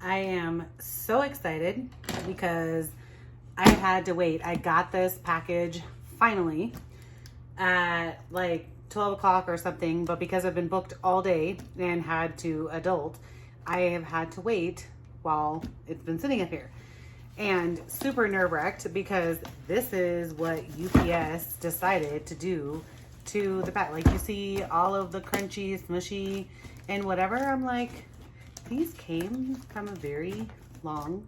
I am so excited because I had to wait. I got this package finally at like 12 o'clock or something, but because I've been booked all day and had to adult, I have had to wait while it's been sitting up here. And super nerve-wracked because this is what UPS decided to do to the pack. Like, you see all of the crunchy, smushy, and whatever. I'm like, these came from a very long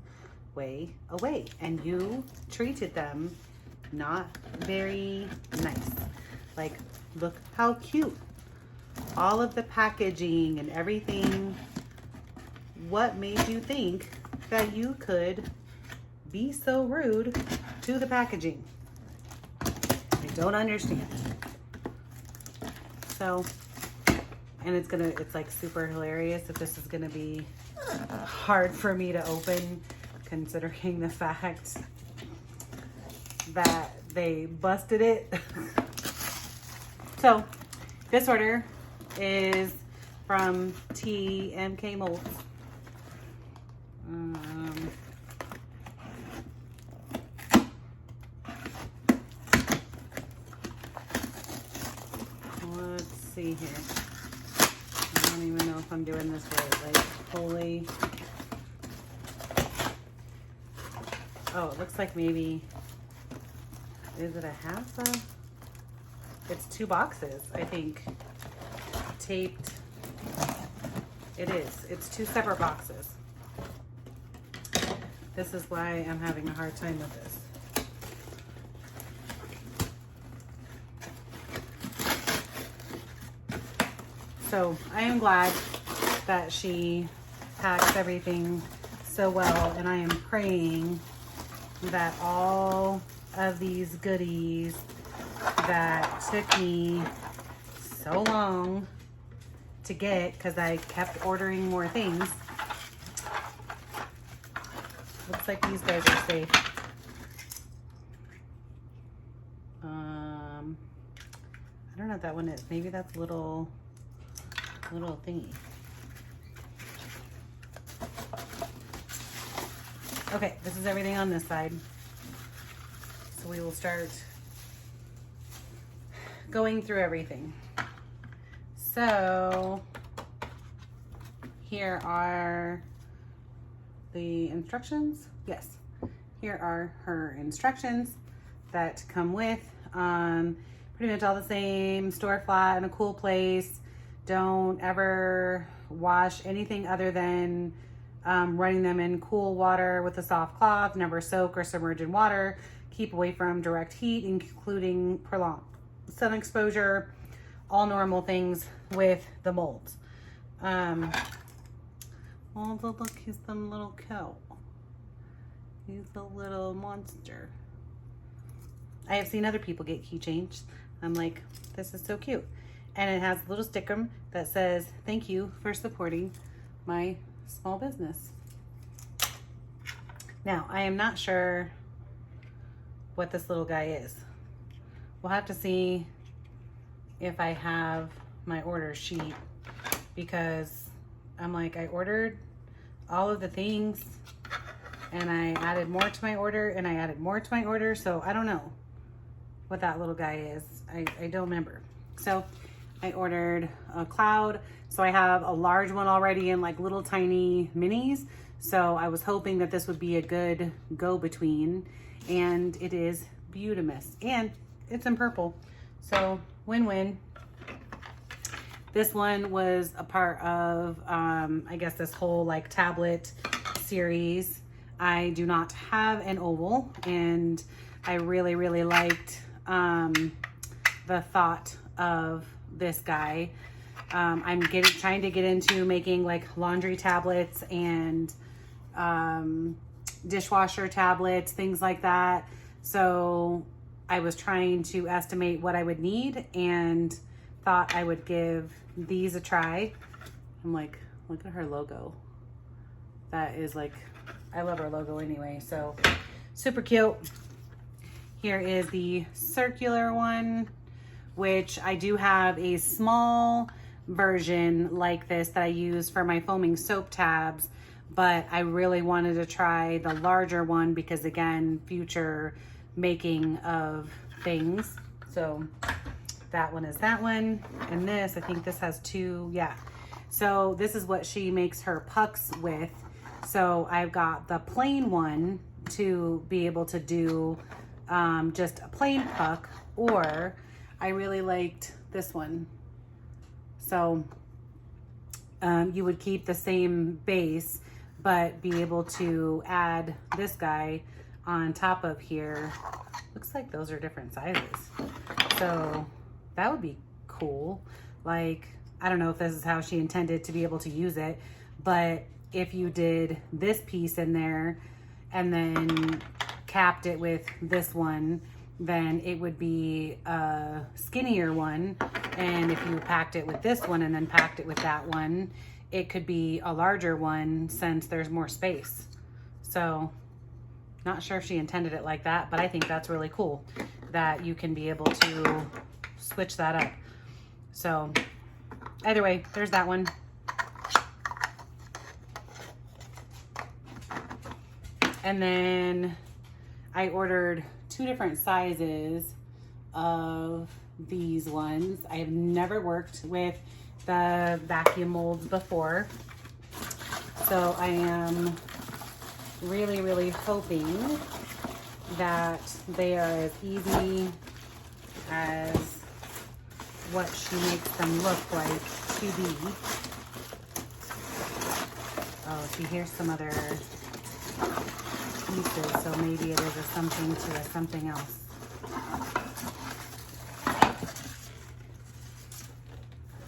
way away, and you treated them not very nice. Like, look how cute. All of the packaging and everything. What made you think that you could be so rude to the packaging? I don't understand. So, and it's like super hilarious if this is gonna be hard for me to open, considering the fact that they busted it. So this order is from TMK Moulds. Let's see here. I don't even know if I'm doing this right. Like, holy. Oh, it looks like maybe, is it a half a? It's 2 boxes, I think, taped. It is. It's 2 separate boxes. This is why I'm having a hard time with this. So I am glad that she packs everything so well, and I am praying that all of these goodies that took me so long to get, because I kept ordering more things. Looks like these guys are safe. I don't know what that one is. Maybe that's a little thingy. Okay, this is everything on this side. So we will start going through everything. So here are the instructions. Yes, here are her instructions that come with. Pretty much all the same. Store flat in a cool place. Don't ever wash anything other than running them in cool water with a soft cloth. Never soak or submerge in water. Keep away from direct heat, including prolonged sun exposure. All normal things with the molds. Oh, look, he's some little cow. He's a little monster. I have seen other people get keychains. I'm like, this is so cute. And it has a little sticker that says, thank you for supporting my small business. Now, I am not sure what this little guy is. We'll have to see if I have my order sheet, because I'm like, I ordered all of the things and I added more to my order and I added more to my order. So I don't know what that little guy is. I don't remember. So I ordered a cloud. So I have a large one already in like little tiny minis. So I was hoping that this would be a good go-between, and it is beautimous, and it's in purple. So win-win. This one was a part of, I guess, this whole like tablet series. I do not have an oval, and I really, really liked the thought of this guy. I'm trying to get into making like laundry tablets and dishwasher tablets, things like that. So I was trying to estimate what I would need and thought I would give these a try. I'm like, look at her logo. That is like, I love her logo anyway, so super cute. Here is the circular one, which I do have a small version like this that I use for my foaming soap tabs, but I really wanted to try the larger one because, again, future making of things. So that one is that one. And this, I think this has two, yeah. So this is what she makes her pucks with. So I've got the plain one to be able to do just a plain puck, or I really liked this one. So you would keep the same base, but be able to add this guy on top of here. Looks like those are different sizes. So that would be cool. Like, I don't know if this is how she intended to be able to use it, but if you did this piece in there and then capped it with this one, then it would be a skinnier one. And if you packed it with this one and then packed it with that one, it could be a larger one since there's more space. So not sure if she intended it like that, but I think that's really cool that you can be able to switch that up. So either way, there's that one. And then I ordered 2 different sizes of these ones. I have never worked with the vacuum molds before, so I am really, really hoping that they are as easy as what she makes them look like to be. Oh, see, here's some other pieces, so maybe it is a something to a something else.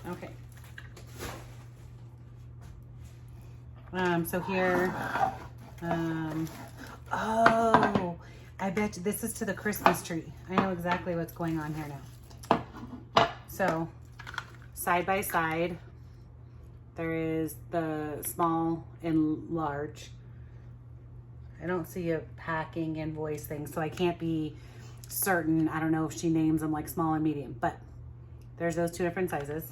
Okay. So here, oh, I bet you this is to the Christmas tree. I know exactly what's going on here now. So side by side, there is the small and large. I don't see a packing invoice thing, so I can't be certain. I don't know if she names them like small and medium, but there's those 2 different sizes.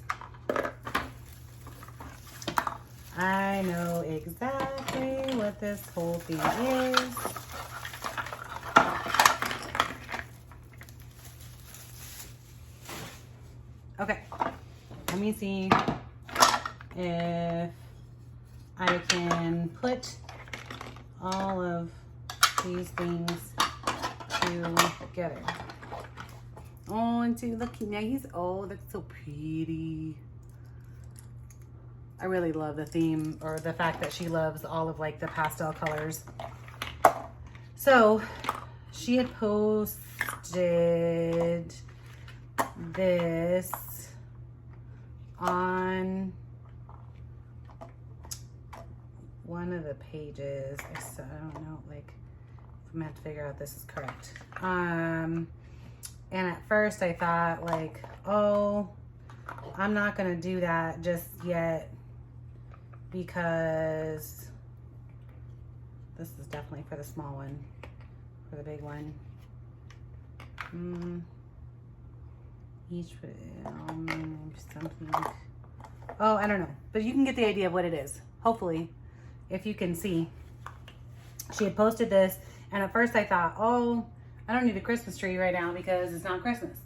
I know exactly what this whole thing is. Okay, let me see if I can put all of these things together. Oh, and see, look, now he's, oh, that's so pretty. I really love the theme, or the fact that she loves all of like the pastel colors. So she had posted this on one of the pages. I don't know, like, I'm gonna have to figure out if this is correct. And at first I thought like, oh, I'm not gonna do that just yet because this is definitely for the small one. For the big one. Each something. Oh, I don't know, but you can get the idea of what it is. Hopefully, if you can see. She had posted this, and at first I thought, oh, I don't need a Christmas tree right now because it's not Christmas.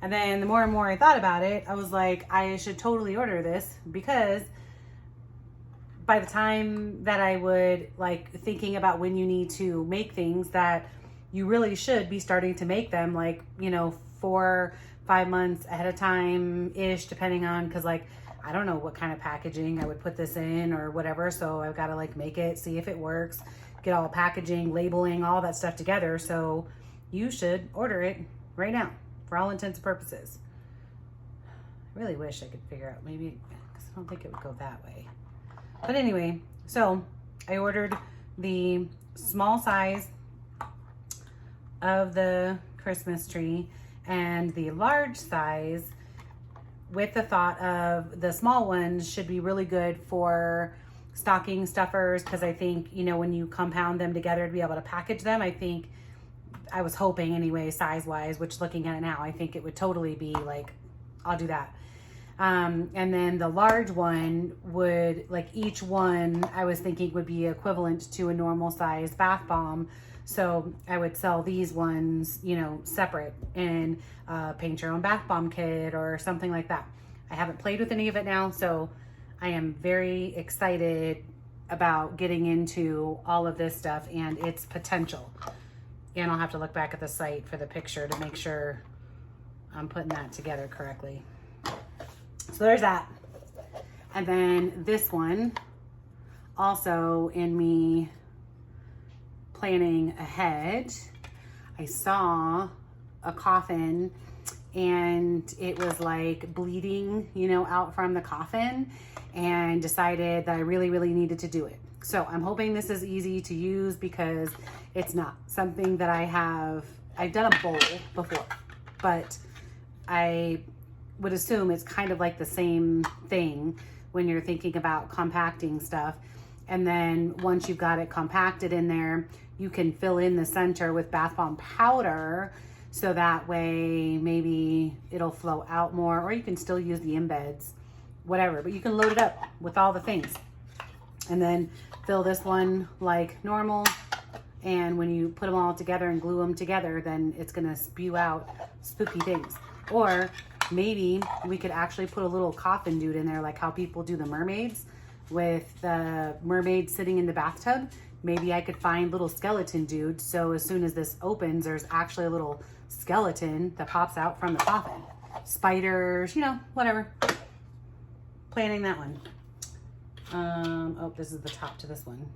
And then the more and more I thought about it, I was like, I should totally order this, because by the time that I would, like, thinking about when you need to make things, that you really should be starting to make them, like, you know, 4-5 months ahead of time ish, depending on, because like I don't know what kind of packaging I would put this in or whatever, so I've got to like make it, see if it works, get all packaging, labeling, all that stuff together. So you should order it right now for all intents and purposes. I really wish I could figure out, maybe, because I don't think it would go that way. But anyway, so I ordered the small size of the Christmas tree and the large size, with the thought of the small ones should be really good for stocking stuffers, because I think, you know, when you compound them together to be able to package them, I think, I was hoping anyway, size wise, which looking at it now, I think it would totally be like, I'll do that. And then the large one would, like each one I was thinking would be equivalent to a normal size bath bomb. So I would sell these ones, you know, separate in paint your own bath bomb kit or something like that. I haven't played with any of it now, so I am very excited about getting into all of this stuff and its potential. And I'll have to look back at the site for the picture to make sure I'm putting that together correctly. So there's that. And then this one, also in me planning ahead, I saw a coffin and it was like bleeding, you know, out from the coffin, and decided that I really, really needed to do it. So I'm hoping this is easy to use because it's not something that I've done a bowl before, but I would assume it's kind of like the same thing when you're thinking about compacting stuff. And then once you've got it compacted in there, you can fill in the center with bath bomb powder, so that way maybe it'll flow out more, or you can still use the embeds, whatever, but you can load it up with all the things. And then fill this one like normal, and when you put them all together and glue them together, then it's gonna spew out spooky things. Or maybe we could actually put a little coffin dude in there, like how people do the mermaids with the mermaid sitting in the bathtub. Maybe I could find little skeleton dudes, so as soon as this opens, there's actually a little skeleton that pops out from the coffin. Spiders, you know, whatever. Planning that one. Oh, this is the top to this one.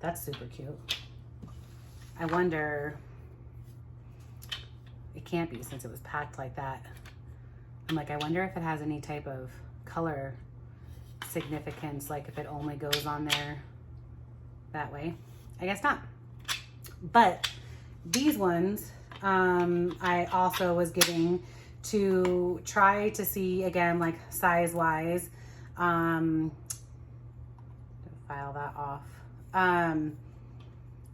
That's super cute. I wonder, it can't be since it was packed like that. I'm like, I wonder if it has any type of color significance, like if it only goes on there that way. I guess not. But these ones, I also was getting to try to see again, like size wise, file that off.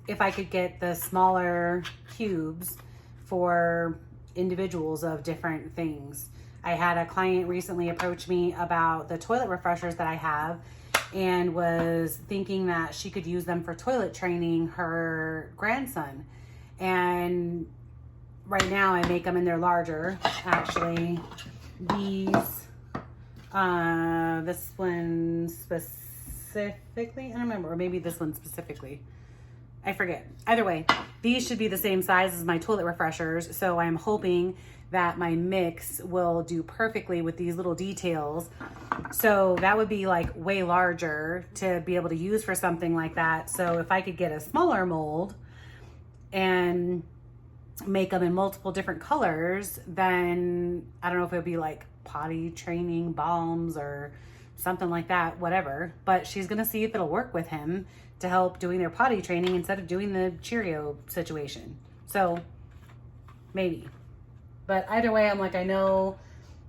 If I could get the smaller cubes for individuals of different things. I had a client recently approach me about the toilet refreshers that I have, and was thinking that she could use them for toilet training her grandson. And right now I make them in their larger. Actually, these, this one specifically, I don't remember, or maybe this one specifically, I forget. Either way, these should be the same size as my toilet refreshers. So I'm hoping that my mix will do perfectly with these little details. So that would be like way larger to be able to use for something like that. So if I could get a smaller mold and make them in multiple different colors, then I don't know if it would be like potty training balms or something like that, whatever. But she's gonna see if it'll work with him to help doing their potty training instead of doing the Cheerio situation. So maybe. But either way, I'm like, I know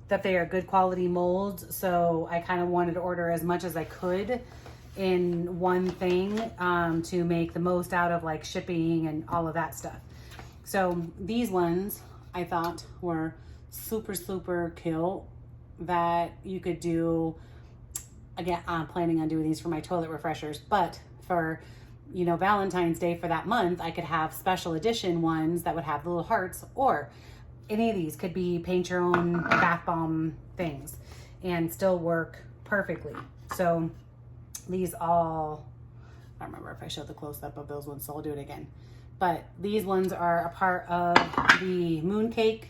that they are good quality molds, so I kind of wanted to order as much as I could in one thing to make the most out of like shipping and all of that stuff. So these ones I thought were super, super cute that you could do. Again, I'm planning on doing these for my toilet refreshers, but for, you know, Valentine's Day for that month, I could have special edition ones that would have little hearts, or any of these could be paint your own bath bomb things and still work perfectly. So these all, I don't remember if I showed the close-up of those ones, so I'll do it again. But these ones are a part of the Mooncake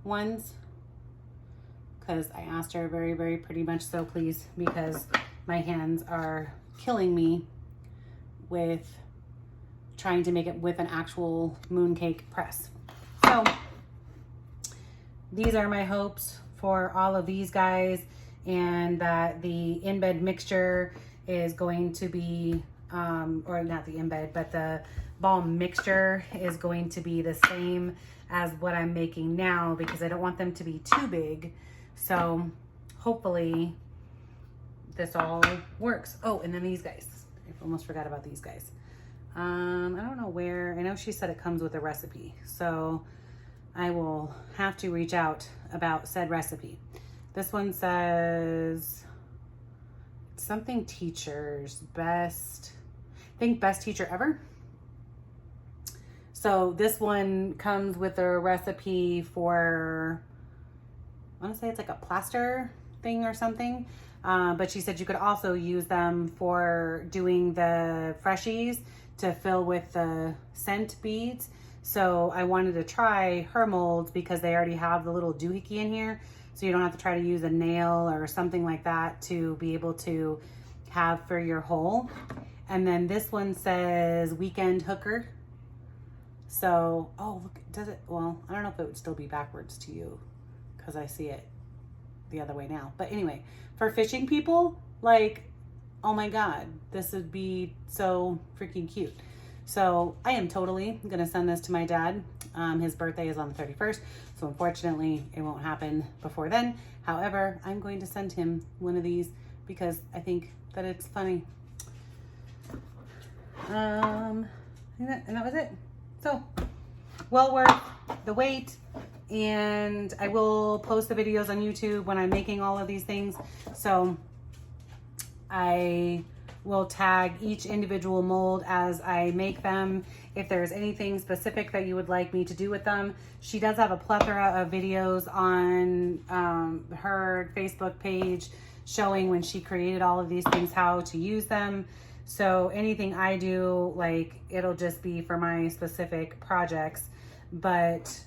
ones, because I asked her very, very pretty much so please, because my hands are killing me with trying to make it with an actual Mooncake press. So these are my hopes for all of these guys, and that the Embed mixture is going to be, or not the Embed, but the balm mixture is going to be the same as what I'm making now, because I don't want them to be too big. So hopefully this all works. Oh, and then these guys. I almost forgot about these guys. I don't know where, I know she said it comes with a recipe, so I will have to reach out about said recipe. This one says something teachers, best, I think best teacher ever. So this one comes with a recipe for, I want to say it's like a plaster thing or something. But she said you could also use them for doing the freshies to fill with the scent beads. So I wanted to try her molds because they already have the little doohickey in here. So you don't have to try to use a nail or something like that to be able to have for your hole. And then this one says weekend hooker. So, oh, look, does it? Well, I don't know if it would still be backwards to you because I see it the other way now. But anyway, for fishing people, like, oh my God, this would be so freaking cute. So I am totally gonna send this to my dad. His birthday is on the 31st, so unfortunately it won't happen before then. However, I'm going to send him one of these because I think that it's funny. And that was it. So, well worth the wait. And I will post the videos on YouTube when I'm making all of these things. So I will tag each individual mold as I make them. If there's anything specific that you would like me to do with them. She does have a plethora of videos on her Facebook page showing when she created all of these things, how to use them. So anything I do, like, it'll just be for my specific projects, but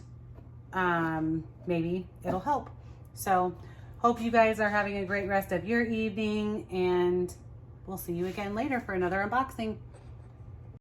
maybe it'll help. So hope you guys are having a great rest of your evening, and we'll see you again later for another unboxing.